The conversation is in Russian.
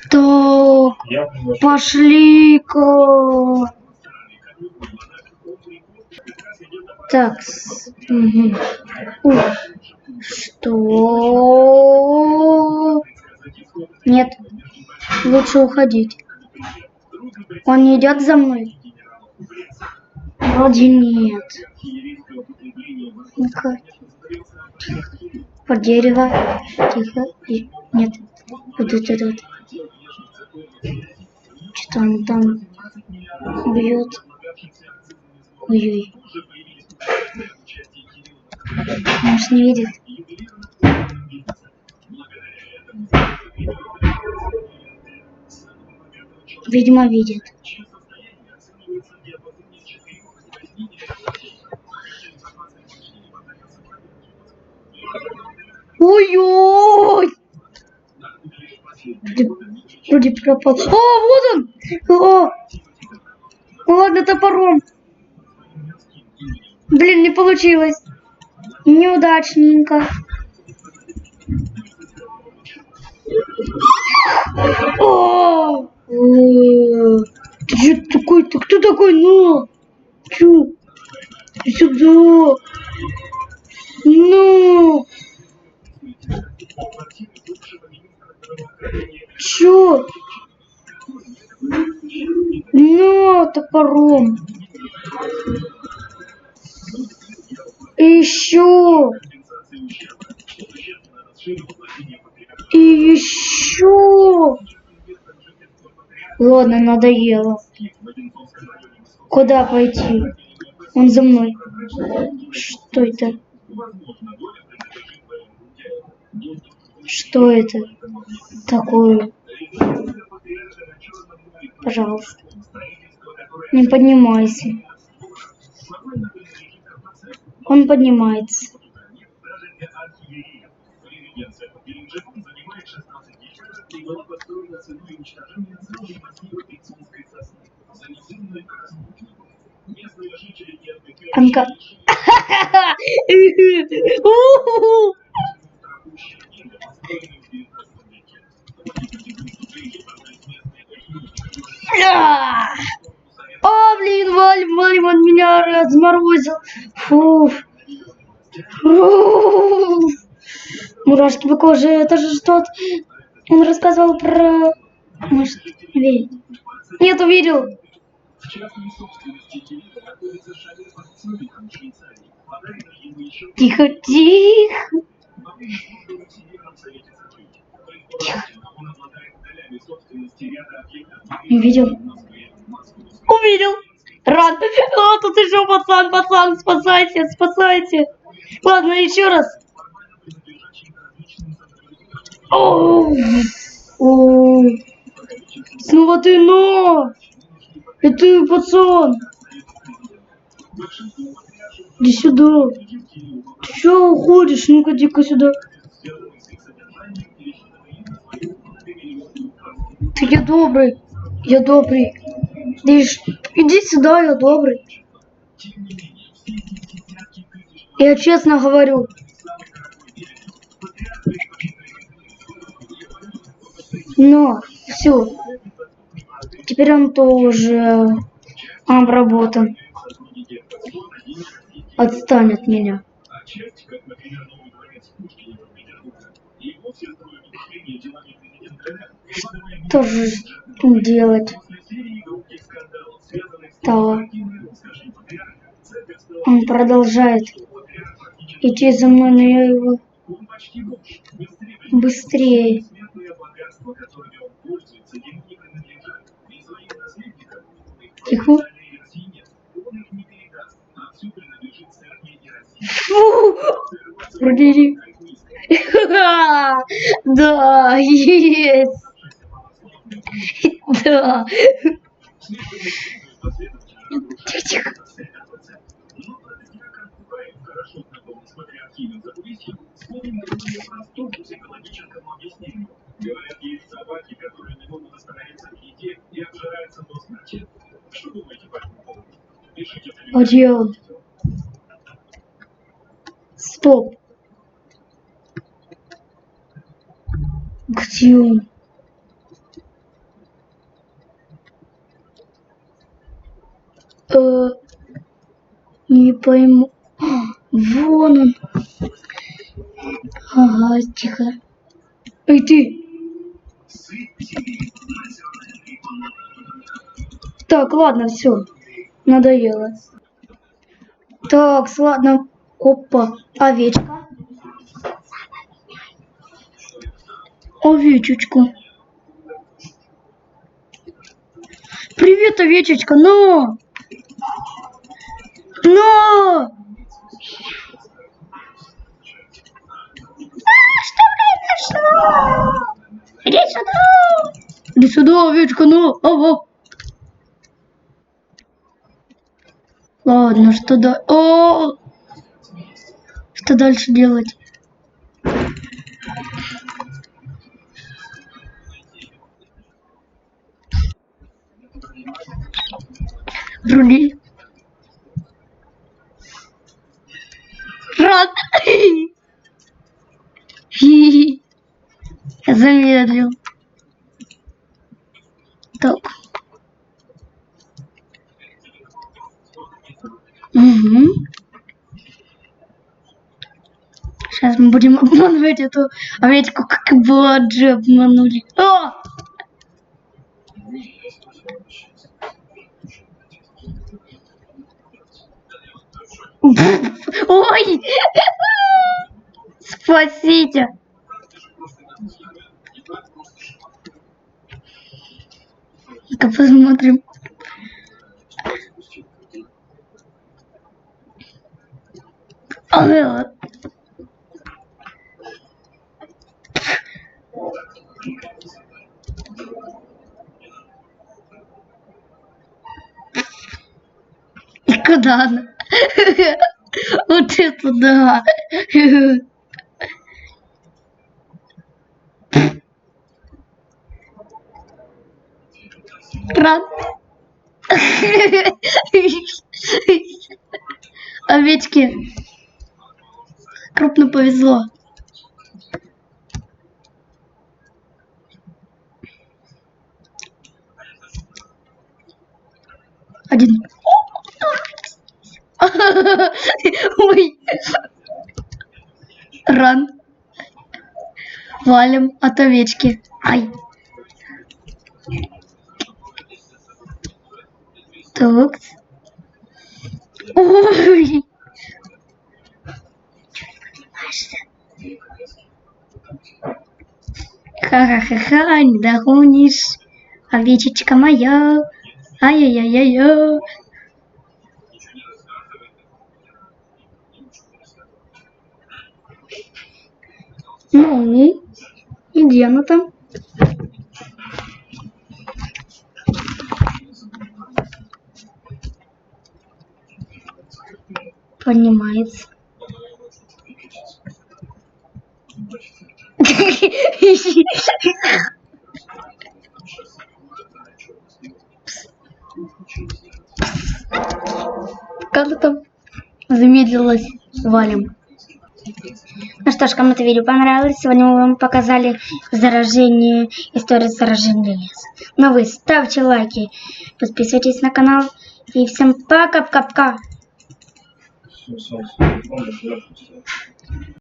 Так, пошли-ка. Так, угу. Что? Нет, лучше уходить. Он не идет за мной? Вроде нет. Ну-ка. Под дерево. Тихо. И... Нет. Вот это вот. Что-то он там бьет. Ой-ой. Может, не видит? Видимо, видит. Ой-ой! Вроде пропал. О, вот он! О! Ладно, топором. Блин, не получилось. Неудачненько. О! Ты что такой? Ты кто такой? Ну! Чё? Сюда! Ну! Чё? Ну, топором. И еще. И еще. Ладно, надоело. Куда пойти? Он за мной. Что это? Что это такое? Пожалуйста. Не поднимайся. Он поднимается. Анка. О, блин, Вальм, он меня разморозил. Фу. Мурашки по коже. Это же что-то... Он рассказывал про... Может, верить? Нет, увидел. Тихо, тихо. Увидел. Увидел. Рад. О, тут еще пацан, спасайте. Ладно, еще раз. О, снова ты, но. Это пацан. Иди сюда. Ты что уходишь? Ну-ка, иди-ка сюда. Я добрый. Иди сюда, я добрый. Я честно говорю. Но все. Теперь он тоже обработан. Отстань от меня. Что же делать? Да. Он продолжает идти за мной, но я его быстрее. Тихо. Фу! Вроде... Да, есть. Да. Тихо. Где он? Стоп. Где он? Не пойму. Вон он. Ага, тихо. Эй, ты. Так, ладно, все. Надоело. Так, ладно. Опа, овечка. Овечечку. Привет, овечечка, но! Но! Что произошло? Иди сюда! Иди сюда, овечка, ну! Оп. Ладно, что да... О! Что дальше делать? Рули. Рад. Замедлил. Так. Угу. Сейчас мы будем обманывать эту овечку, как и Бладжи обманули. О! Ой! Спасите! Ну-ка посмотрим. И куда она? Вот это да! Рад. Овечки. Крупно повезло. Один. Ой. Ран. Валим от овечки. Ай. Так. Ой. Ха-ха-ха-ха, не догонишь. Овечечка моя. Ай-яй-яй-яй. Ну, и где она там? Поднимается. Как там замедлилась, валим. Ну что ж, кому это видео понравилось, сегодня мы вам показали заражение, историю заражения леса. Но вы ставьте лайки, подписывайтесь на канал и всем пока-пока.